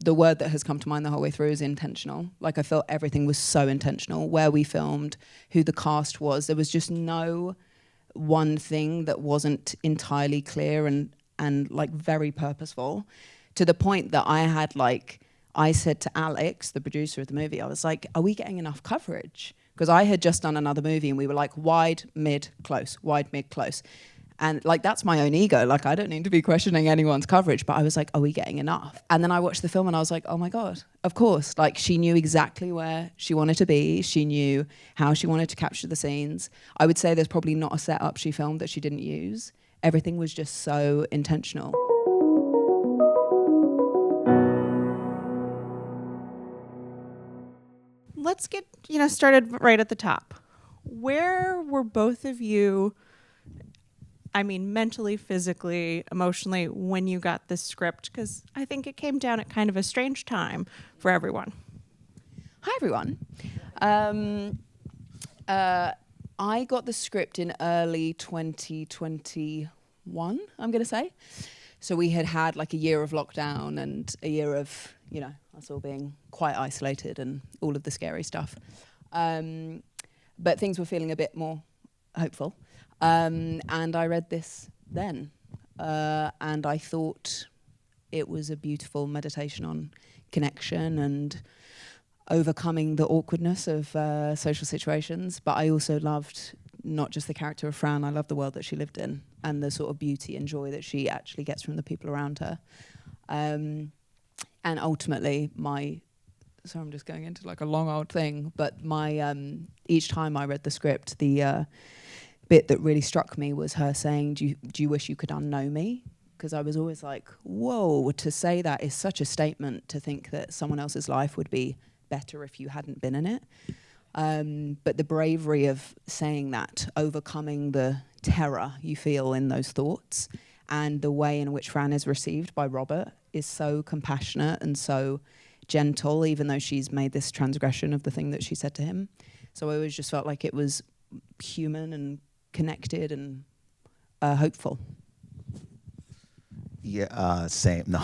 the word that has come to mind the whole way through is intentional. Like I felt everything was so intentional. Where we filmed, who the cast was, there was just no one thing that wasn't entirely clear and like very purposeful, to the point that I said to Alex, the producer of the movie, I was like, are we getting enough coverage? Because I had just done another movie and we were like wide, mid, close, wide, mid, close. And like, that's my own ego. Like, I don't need to be questioning anyone's coverage, but I was like, are we getting enough? And then I watched the film and I was like, oh my God, of course. Like, she knew exactly where she wanted to be. She knew how she wanted to capture the scenes. I would say there's probably not a setup she filmed that she didn't use. Everything was just so intentional. Let's get, started right at the top. Where were both of you, I mean, mentally, physically, emotionally, when you got this script? Because I think it came down at kind of a strange time for everyone. Hi, everyone. I got the script in early 2021, I'm going to say. So we had like a year of lockdown and a year of, us all being quite isolated and all of the scary stuff. But things were feeling a bit more hopeful. And I read this then. And I thought it was a beautiful meditation on connection and overcoming the awkwardness of social situations. But I also loved not just the character of Fran, I loved the world that she lived in and the sort of beauty and joy that she actually gets from the people around her. And ultimately, so I'm just going into like a long old thing, but each time I read the script, the bit that really struck me was her saying, do you wish you could unknow me? Because I was always like, whoa, to say that is such a statement, to think that someone else's life would be better if you hadn't been in it. But the bravery of saying that, overcoming the terror you feel in those thoughts, and the way in which Fran is received by Robert is so compassionate and so gentle, even though she's made this transgression of the thing that she said to him. So I always just felt like it was human and connected and hopeful. Yeah, same. No.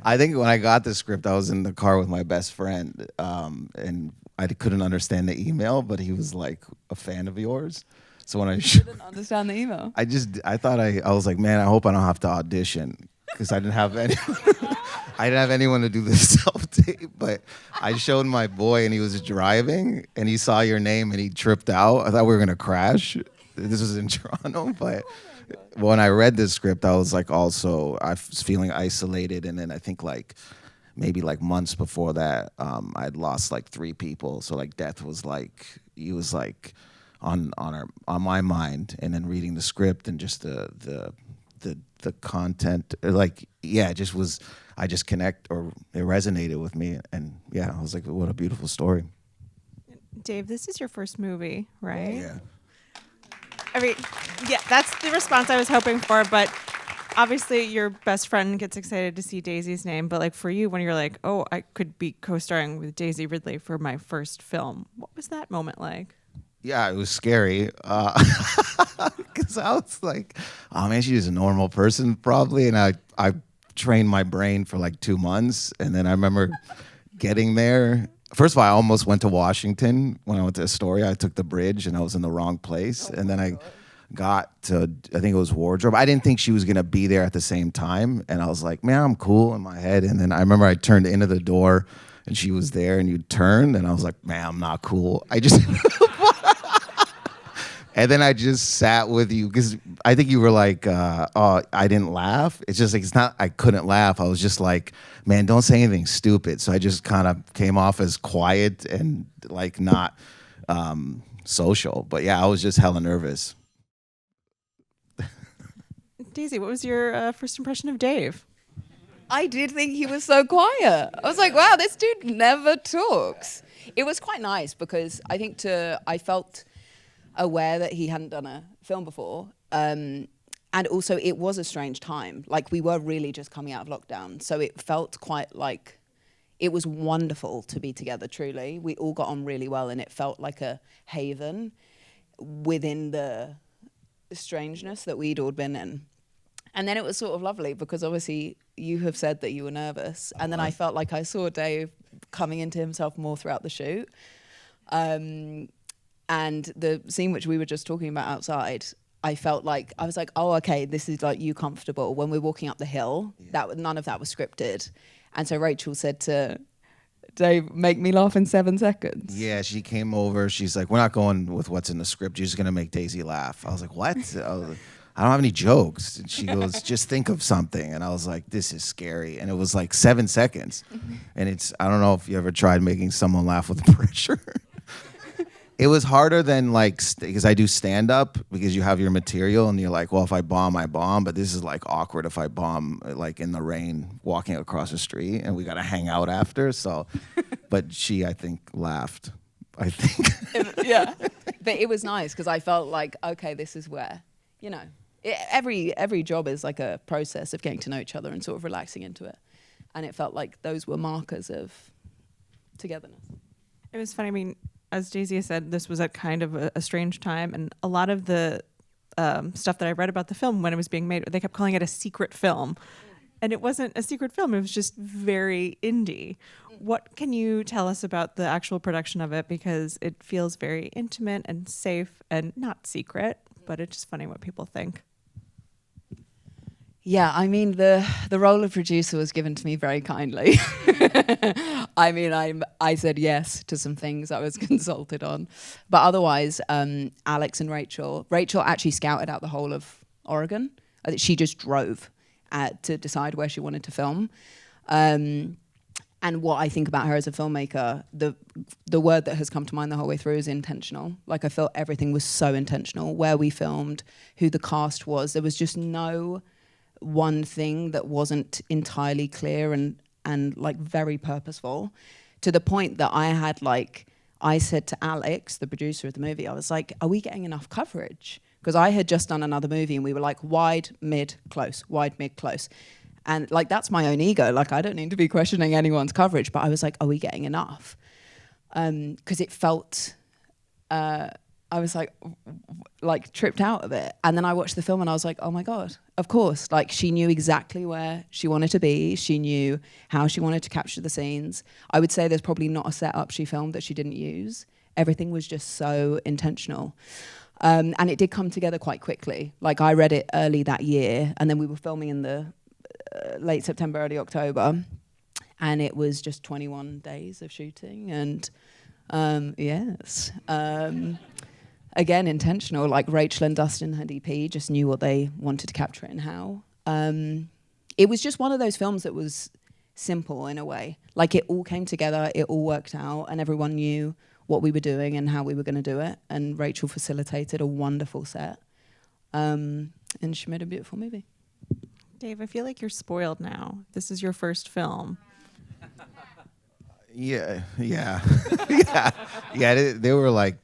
I think when I got the script, I was in the car with my best friend, and I couldn't understand the email, but he was like a fan of yours. So when I didn't understand the email, I was like, man, I hope I don't have to audition, because I didn't have anyone to do the self-tape. But I showed my boy, and he was driving, and he saw your name, and he tripped out. I thought we were gonna crash. This was in Toronto, but when I read this script, I was like, also, I was feeling isolated, and then I think maybe months before that, I'd lost 3 people. So death was he was on my mind, and then reading the script and just the content, it just was, I just connect, or it resonated with me, and yeah, I was like, what a beautiful story. Dave, this is your first movie, right? Yeah. I mean, yeah, that's the response I was hoping for, but obviously your best friend gets excited to see Daisy's name, but for you, when you're like, oh, I could be co-starring with Daisy Ridley for my first film, what was that moment like? Yeah, it was scary, because I was like, oh man, she's a normal person probably, and I trained my brain for 2 months, and then I remember getting there. First of all, I almost went to Washington when I went to Astoria. I took the bridge, and I was in the wrong place, and then I got to, I think it was Wardrobe. I didn't think she was gonna be there at the same time, and I was like, man, I'm cool in my head, and then I remember I turned into the door, and she was there, and you turned, and I was like, man, I'm not cool. And then I just sat with you, because I think you were like, oh, I didn't laugh. It's just it's not, I couldn't laugh. I was just like, man, don't say anything stupid. So I just kind of came off as quiet and not social. But yeah, I was just hella nervous. Daisy, what was your first impression of Dave? I did think he was so quiet. I was like, wow, this dude never talks. It was quite nice, because I think I felt aware that he hadn't done a film before. And also it was a strange time. We were really just coming out of lockdown. So it felt quite it was wonderful to be together, truly. We all got on really well, and it felt like a haven within the strangeness that we'd all been in. And then it was sort of lovely because obviously you have said that you were nervous. And then I felt like I saw Dave coming into himself more throughout the shoot. And the scene which we were just talking about outside, I felt like, I was like, oh, okay, this is like you comfortable. When we're walking up the hill, none of that was scripted. And so Rachel said to Dave, make me laugh in 7 seconds. Yeah, she came over. She's like, we're not going with what's in the script. You're just going to make Daisy laugh. I was like, what? I don't have any jokes. And she goes, just think of something. And I was like, this is scary. And it was like 7 seconds. And I don't know if you ever tried making someone laugh with pressure. It was harder than because I do stand up because you have your material and you're like, well, if I bomb, I bomb. But this is like awkward if I bomb like in the rain walking across the street and we got to hang out after. So, but she, I think, laughed. I think. Yeah. But it was nice because I felt like, okay, this is where, every job is like a process of getting to know each other and sort of relaxing into it. And it felt like those were markers of togetherness. It was funny. I mean, as Daisy said, this was a kind of a strange time. And a lot of the stuff that I read about the film when it was being made, they kept calling it a secret film. And it wasn't a secret film. It was just very indie. What can you tell us about the actual production of it? Because it feels very intimate and safe and not secret, but it's just funny what people think. Yeah, I mean, the role of producer was given to me very kindly. I mean, I said yes to some things I was consulted on. But otherwise, Alex and Rachel actually scouted out the whole of Oregon. She just drove to decide where she wanted to film. And what I think about her as a filmmaker, the word that has come to mind the whole way through is intentional. Like, I felt everything was so intentional. Where we filmed, who the cast was, there was just no one thing that wasn't entirely clear and like very purposeful, to the point that I said to Alex, the producer of the movie, I was like, are we getting enough coverage? Because I had just done another movie and we were like wide, mid, close, wide, mid, close. And like, that's my own ego. Like, I don't need to be questioning anyone's coverage, but I was like, are we getting enough? Because it felt, I was like tripped out of it. And then I watched the film and I was like, oh my God, of course. Like, she knew exactly where she wanted to be. She knew how she wanted to capture the scenes. I would say there's probably not a setup she filmed that she didn't use. Everything was just so intentional. And it did come together quite quickly. Like, I read it early that year and then we were filming in the late September, early October. And it was just 21 days of shooting. And yes. Again, intentional. Like, Rachel and Dustin, her DP, just knew what they wanted to capture it and how. It was just one of those films that was simple in a way. Like, it all came together, it all worked out, and everyone knew what we were doing and how we were going to do it. And Rachel facilitated a wonderful set. And she made a beautiful movie. Dave, I feel like you're spoiled now. This is your first film. Yeah. They were like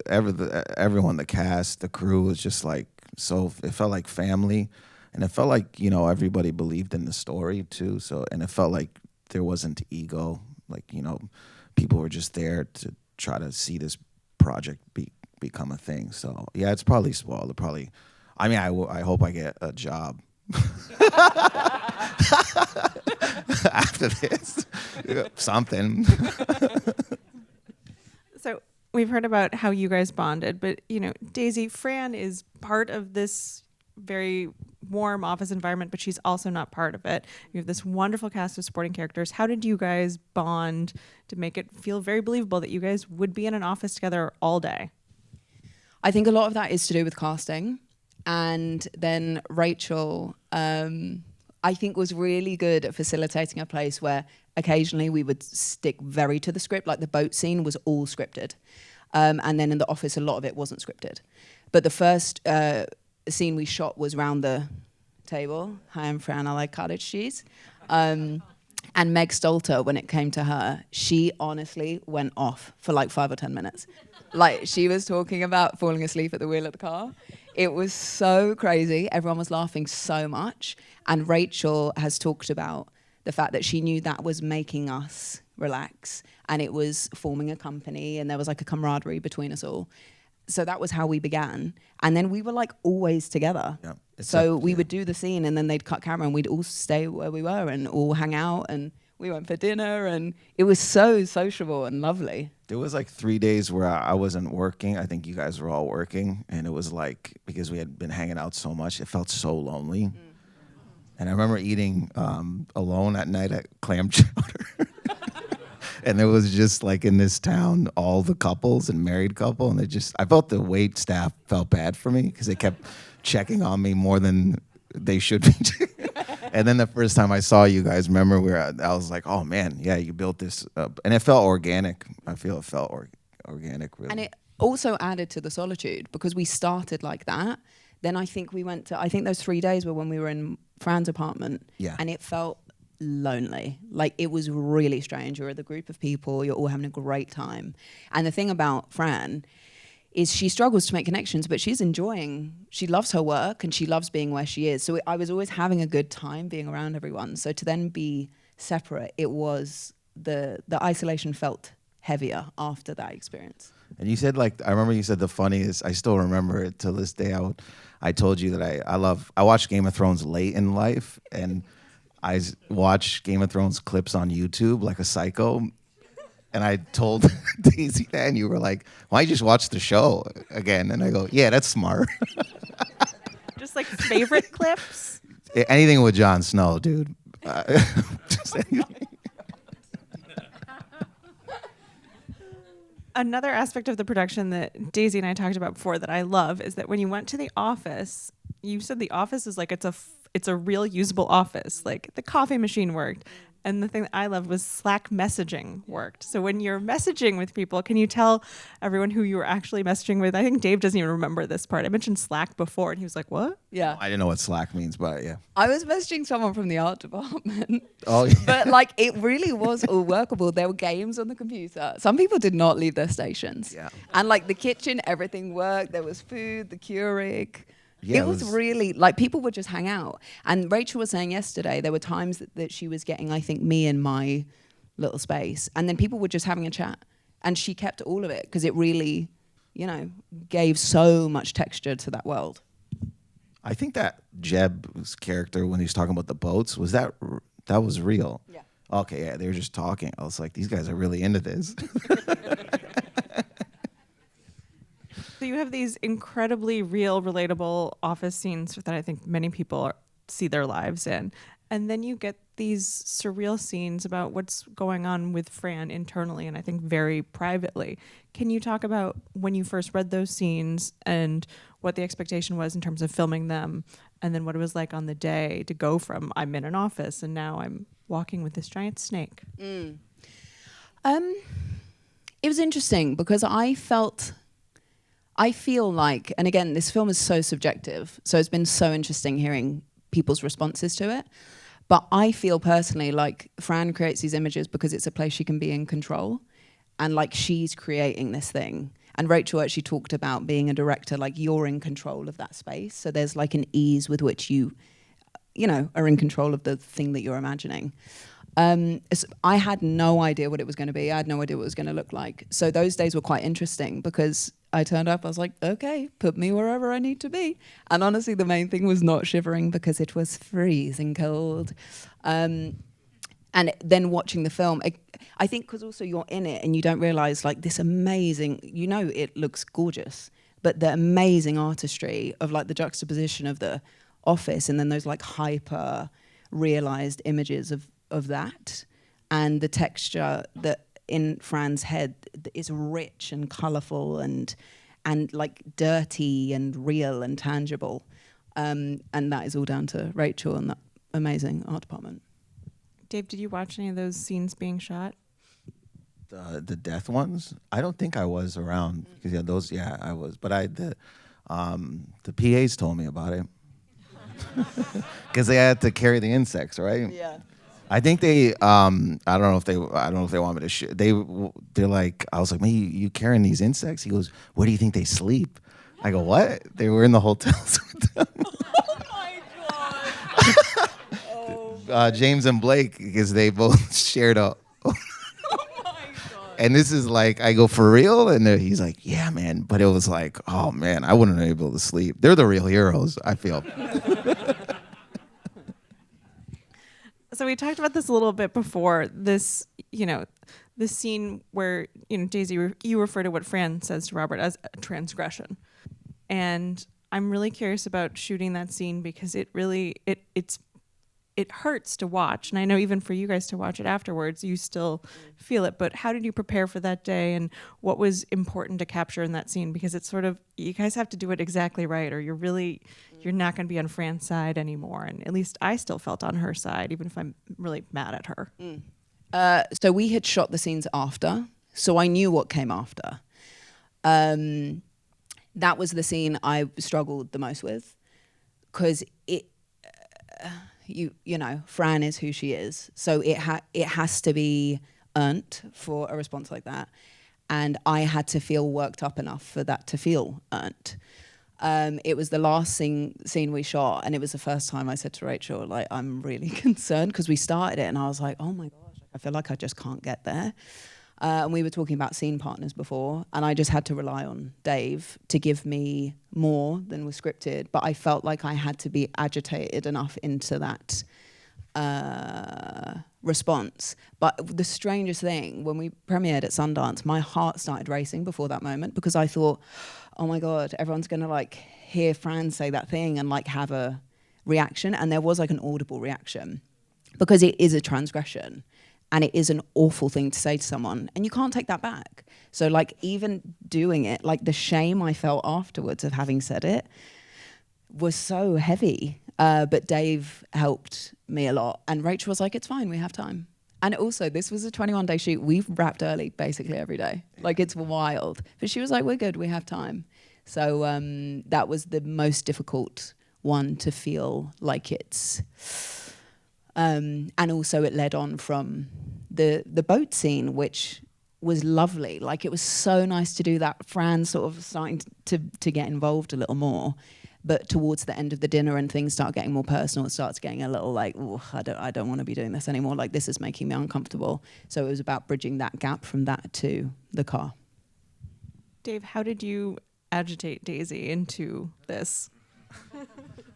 everyone, the cast, the crew was just like, so it felt like family, and it felt like, everybody believed in the story too. So, and it felt like there wasn't ego, like, people were just there to try to see this project become a thing. So yeah, it's probably spoiled. I mean, I hope I get a job after this, something. So we've heard about how you guys bonded, but Daisy, Fran is part of this very warm office environment, but she's also not part of it. You have this wonderful cast of supporting characters. How did you guys bond to make it feel very believable that you guys would be in an office together all day? I think a lot of that is to do with casting. And then Rachel, I think, was really good at facilitating a place where occasionally we would stick very to the script. Like, the boat scene was all scripted. And then in the office, a lot of it wasn't scripted. But the first scene we shot was round the table. Hi, I'm Fran, I like cottage cheese. And Meg Stalter, when it came to her, she honestly went off for like 5 or 10 minutes. Like, she was talking about falling asleep at the wheel of the car. It was so crazy. Everyone was laughing so much. And Rachel has talked about the fact that she knew that was making us relax, and it was forming a company, and there was like a camaraderie between us all. so that was how we began. And then we were like always together. Yeah. So we would do the scene and then they'd cut camera and we'd all stay where we were and all hang out, and we went for dinner, and it was so sociable and lovely. There was like 3 days where I wasn't working. I think you guys were all working, and it was like, because we had been hanging out so much, it felt so lonely. And I remember eating alone at night at clam chowder. And it was just like in this town, all the couples and married couple, and I felt the wait staff felt bad for me because they kept checking on me more than they should be. And then the first time I saw you guys, remember I was like, oh man, yeah, you built this up. And it felt organic. I feel it felt organic, really. And it also added to the solitude because we started like that. Then I think I think those 3 days were when we were in Fran's apartment. Yeah. And it felt lonely. Like it was really strange. You're with a group of people, you're all having a great time. And the thing about Fran is she struggles to make connections, but she loves her work and she loves being where she is. So I was always having a good time being around everyone. So to then be separate, it was the isolation felt heavier after that experience. And you said, like, I remember you said the funniest, I still remember it to this day. I told you that I watched Game of Thrones late in life, and I watch Game of Thrones clips on YouTube like a psycho. And I told Daisy that, and you were like, why don't you just watch the show again? And I go, yeah, that's smart. Just like favorite clips? Anything with Jon Snow, dude. Just anything. Another aspect of the production that Daisy and I talked about before that I love is that when you went to the office, you said the office is like it's a real usable office. Like the coffee machine worked. And the thing that I loved was Slack messaging worked. So when you're messaging with people, can you tell everyone who you were actually messaging with? I think Dave doesn't even remember this part. I mentioned Slack before, and he was like, what? Yeah. I didn't know what Slack means, but yeah. I was messaging someone from the art department. Oh, yeah. But like it really was all workable. There were games on the computer. Some people did not leave their stations. Yeah. And like the kitchen, everything worked. There was food, the Keurig. Yeah, it was really, like, people would just hang out. And Rachel was saying yesterday, there were times that she was getting, I think, me in my little space. And then people were just having a chat. And she kept all of it because it really, gave so much texture to that world. I think that Jeb's character, when he was talking about the boats, that was real. Yeah. Okay, yeah, they were just talking. I was like, these guys are really into this. So you have these incredibly real, relatable office scenes that I think many people see their lives in. And then you get these surreal scenes about what's going on with Fran internally and I think very privately. Can you talk about when you first read those scenes and what the expectation was in terms of filming them, and then what it was like on the day to go from I'm in an office and now I'm walking with this giant snake? It was interesting because I feel like, and again, this film is so subjective, so it's been so interesting hearing people's responses to it. But I feel personally like Fran creates these images because it's a place she can be in control, and like she's creating this thing. And Rachel actually talked about being a director, like you're in control of that space. So there's like an ease with which you are in control of the thing that you're imagining. I had no idea what it was going to be. I had no idea what it was going to look like. So those days were quite interesting because I turned up, I was like, okay, put me wherever I need to be. And honestly, the main thing was not shivering because it was freezing cold. And then watching the film, I think because also you're in it and you don't realize like this amazing, it looks gorgeous, but the amazing artistry of like the juxtaposition of the office and then those like hyper realized images of that, and the texture that in Fran's head is rich and colorful and like dirty and real and tangible, and that is all down to Rachel and that amazing art department. Dave, did you watch any of those scenes being shot? The death ones? I don't think I was around because I was, but the PAs told me about it because they had to carry the insects, right? Yeah. I think they. I don't know if they want me to. They're like. I was like, man, you carrying these insects? He goes, where do you think they sleep? I go, what? They were in the hotels with them. Oh my god! James and Blake, because they both shared a. Oh my god! And this is like, I go, for real? And he's like, yeah, man. But it was like, oh, man, I wouldn't have been able to sleep. They're the real heroes, I feel. So we talked about this a little bit before. This, this scene where, Daisy, you refer to what Fran says to Robert as a transgression. And I'm really curious about shooting that scene because it really, it hurts to watch. And I know even for you guys to watch it afterwards, you still feel it. But how did you prepare for that day? And what was important to capture in that scene? Because it's sort of, you guys have to do it exactly right, or you're not going to be on Fran's side anymore. And at least I still felt on her side, even if I'm really mad at her. So we had shot the scenes after, so I knew what came after. That was the scene I struggled the most with, because Fran is who she is, so it has to be earned for a response like that, and I had to feel worked up enough for that to feel earned. It was the last scene we shot, and it was the first time I said to Rachel, like, I'm really concerned, because we started it and I was like, oh my gosh, I feel like I just can't get there. And we were talking about scene partners before, and I just had to rely on Dave to give me more than was scripted, but I felt like I had to be agitated enough into that response. But the strangest thing, when we premiered at Sundance, my heart started racing before that moment, because I thought, oh my God, everyone's gonna like hear Fran say that thing and like have a reaction. And there was like an audible reaction, because it is a transgression. And it is an awful thing to say to someone, and you can't take that back. So like, even doing it, like the shame I felt afterwards of having said it was so heavy. But Dave helped me a lot, and Rachel was like, it's fine, we have time. And also, this was a 21-day shoot. We've wrapped early basically every day. Like, it's wild. But she was like, we're good, we have time. So that was the most difficult one to feel like it's... and also it led on from the boat scene, which was lovely. Like, it was so nice to do that. Fran sort of starting to get involved a little more. But towards the end of the dinner and things start getting more personal, it starts getting a little like, I don't want to be doing this anymore. Like, this is making me uncomfortable. So it was about bridging that gap from that to the car. Dave, how did you agitate Daisy into this?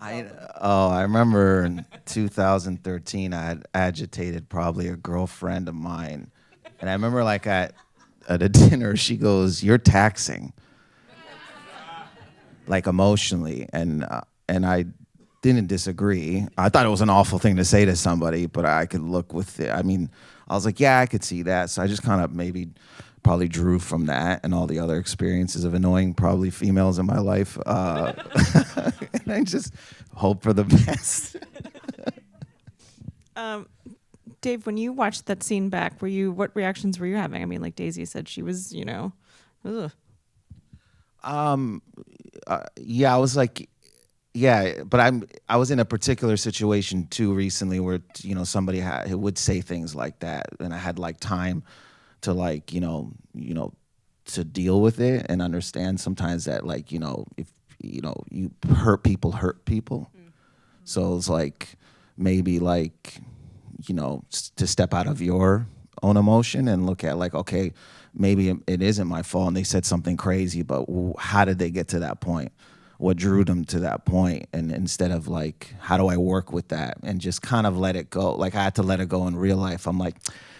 I remember in 2013, I had agitated probably a girlfriend of mine. And I remember like at a dinner, she goes, you're taxing. Like emotionally. And I didn't disagree. I thought it was an awful thing to say to somebody, but I could look with it. I mean, I was like, yeah, I could see that. So I just kind of probably drew from that and all the other experiences of annoying probably females in my life. And I just hope for the best. Dave, when you watched that scene back, what reactions were you having? I mean, like Daisy said, she was, ugh. Yeah, I was like, yeah, but I was in a particular situation too recently where, somebody who would say things like that, and I had like time to like, to deal with it and understand sometimes that like, if, you hurt people. Mm-hmm. So it's like, maybe like, to step out of your own emotion and look at like, okay, maybe it isn't my fault and they said something crazy, but how did they get to that point? What drew them to that point? And instead of like, how do I work with that and just kind of let it go? Like, I had to let it go in real life. I'm like,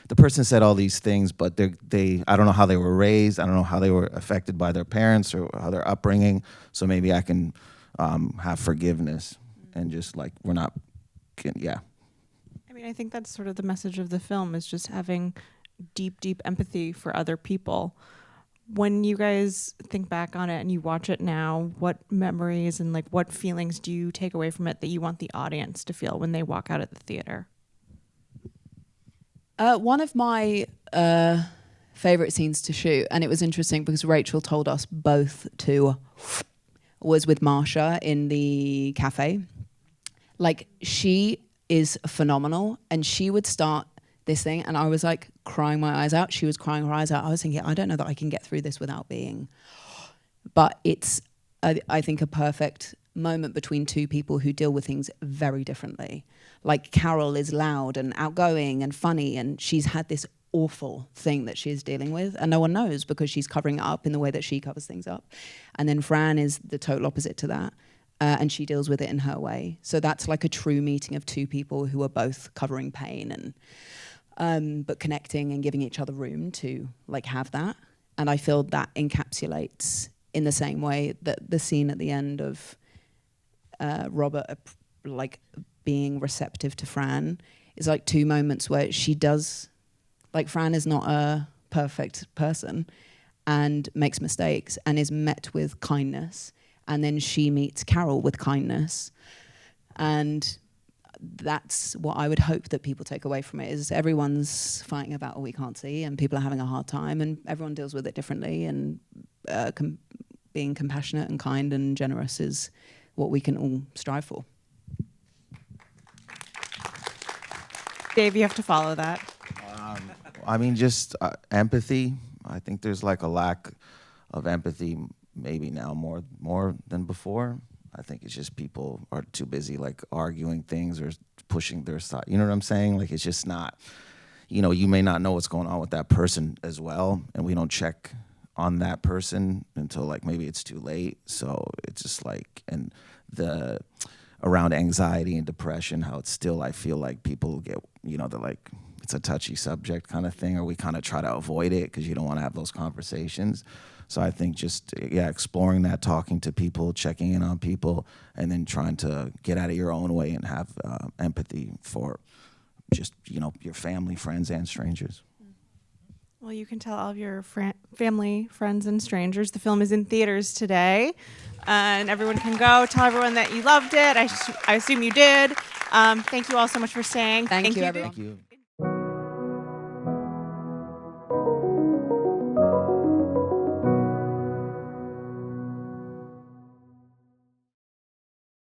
the person said all these things, but I don't know how they were raised. I don't know how they were affected by their parents or how their upbringing. So maybe I can have forgiveness and just like, yeah. I mean, I think that's sort of the message of the film, is just having deep, deep empathy for other people. When you guys think back on it and you watch it now, what memories and like what feelings do you take away from it that you want the audience to feel when they walk out of the theater? One of my favorite scenes to shoot, and it was interesting because Rachel told us both to, was with Marsha in the cafe. Like, she is phenomenal, and she would start this thing, and I was like crying my eyes out. She was crying her eyes out. I was thinking, I don't know that I can get through this without being. But it's, I think, a perfect moment between two people who deal with things very differently. Like, Carol is loud and outgoing and funny, and she's had this awful thing that she is dealing with, and no one knows because she's covering it up in the way that she covers things up. And then Fran is the total opposite to that, and she deals with it in her way. So that's like a true meeting of two people who are both covering pain and but connecting and giving each other room to like have that. And I feel that encapsulates in the same way that the scene at the end of Robert like being receptive to Fran is like two moments where she does, like Fran is not a perfect person and makes mistakes and is met with kindness, and then she meets Carol with kindness. And that's what I would hope that people take away from it, is everyone's fighting a battle we can't see and people are having a hard time and everyone deals with it differently, and being compassionate and kind and generous is what we can all strive for. Dave, you have to follow that. I mean, just empathy. I think there's like a lack of empathy maybe now more than before. I think it's just people are too busy like arguing things or pushing their side. You know what I'm saying? Like, it's just not, you know, you may not know what's going on with that person as well, and we don't check on that person until like maybe it's too late. So it's just like, and the around anxiety and depression, how it's still, I feel like people get, you know, they're like, it's a touchy subject kind of thing, or we kind of try to avoid it because you don't want to have those conversations. So I think just, yeah, exploring that, talking to people, checking in on people, and then trying to get out of your own way and have empathy for just, you know, your family, friends, and strangers. Well, you can tell all of your family, friends, and strangers the film is in theaters today, and everyone can go. Tell everyone that you loved it. I assume you did. Thank you all so much for staying. Thank you, everyone. Thank you.